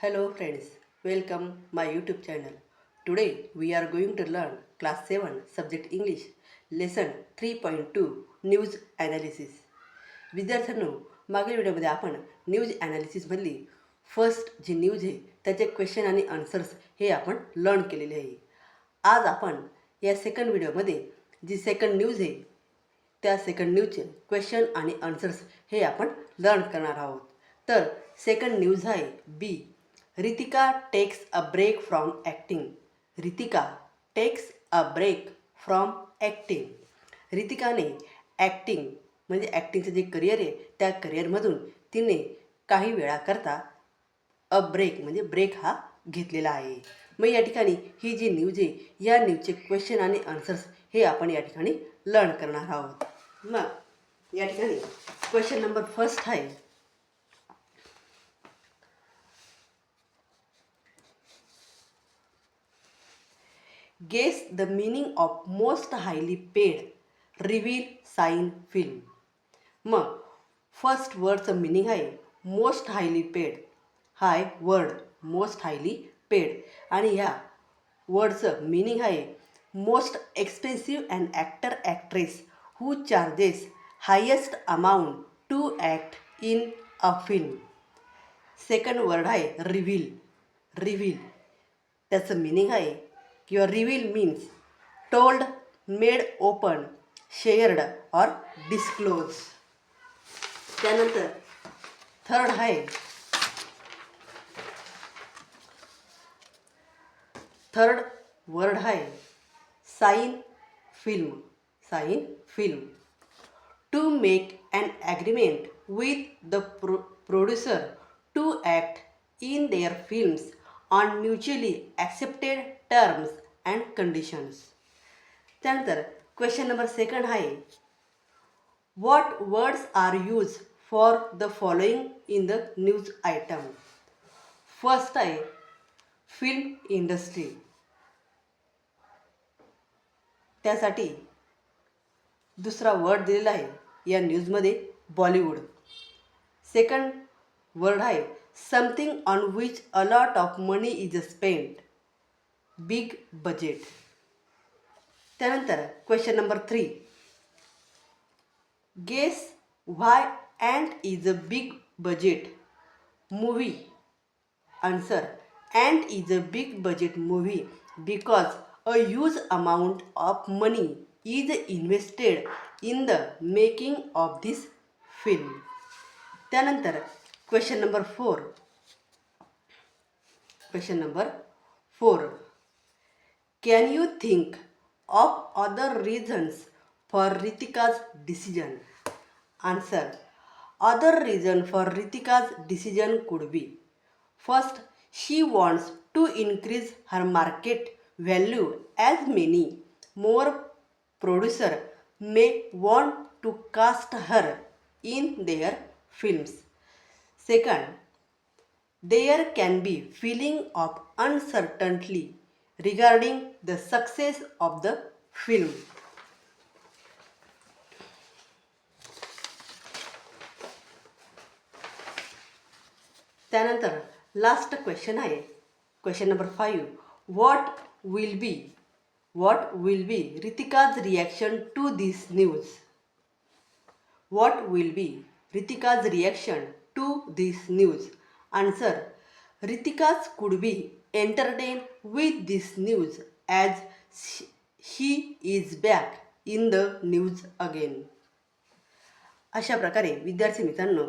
Hello friends, welcome my YouTube channel. Today we are going to learn class 7 subject English lesson 3.2 news analysis. विद्यार्थ्यांनो, मागील व्हिडिओमध्ये आपण news ॲनालिसिसमधली first जी news आहे त्याचे question आणि answers हे आपण लर्न केलेले आहे. आज आपण या सेकंड व्हिडिओमध्ये जी सेकंड न्यूज आहे त्या सेकंड न्यूजचे क्वेश्चन आणि आन्सर्स हे आपण लर्न करणार आहोत. तर सेकंड न्यूज आहे B. Ritika takes a break from acting. Ritika takes a break from acting. रितिकाने ॲक्टिंग म्हणजे ॲक्टिंगचं जे करिअर आहे त्या करिअरमधून तिने काही वेळाकरता अ ब्रेक म्हणजे ब्रेक हा घेतलेला आहे. मग या ठिकाणी ही जी न्यूज आहे या न्यूजचे क्वेश्चन आणि आन्सर्स हे आपण या ठिकाणी लर्न करणार आहोत. मग या ठिकाणी क्वेश्चन नंबर फर्स्ट आहे, guess the meaning of most highly paid reveal sign film. मग फर्स्ट वर्डचं मिनिंग आहे most highly paid. High word most highly paid आणि ह्या वर्डचं मिनिंग आहे most expensive and actor actress who charges highest amount to act in a film. Second word आहे reveal. Reveal त्याचं meaning आहे किंवा reveal means told, made open, shared और disclose. त्यानंतर थर्ड आहे, थर्ड वर्ड आहे sign film. Sign film to make an agreement with the producer to act in their films on mutually accepted terms and conditions. त्यानंतर question number second आहे, what words are use for the following in the news item. First आहे film industry, त्यासाठी दुसरा word दिलेला आहे या न्यूजमध्ये Bollywood. Second word आहे something on which a lot of money is spent, big budget. त्यानंतर question number 3, guess why ant is a big budget movie. Answer, ant is a big budget movie because a huge amount of money is invested in the making of this film. त्यानंतर question number 4, question number 4, can you think of other reasons for Ritika's decision. Answer, other reason for Ritika's decision could be, first, she wants to increase her market value as many more producer may want to caste her in their films. Second, there can be feeling of uncertainty regarding the success of the film. त्यानंतर last question आहे question number 5, what will be Ritika's reaction to this news. What will be Ritika's reaction to this news. Answer, Ritika's could be entertained with this news as she is back in the news again. अशा प्रकारे विद्यार्थी मित्रांनो,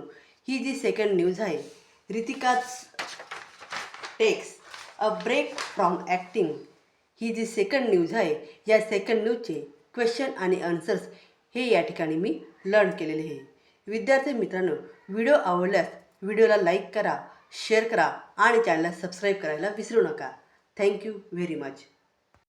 ही जी second news आहे Ritika's takes a break from acting, ही जी second news आहे या सेकंड न्यूजचे क्वेश्चन आणि आन्सर्स हे या ठिकाणी मी लर्न केलेले आहे. विद्यार्थी मित्रांनो, व्हिडिओ आवडल्यास व्हिडिओला लाईक करा, शेअर करा आणि चॅनलला सबस्क्राईब करायला विसरू नका. Thank you very much.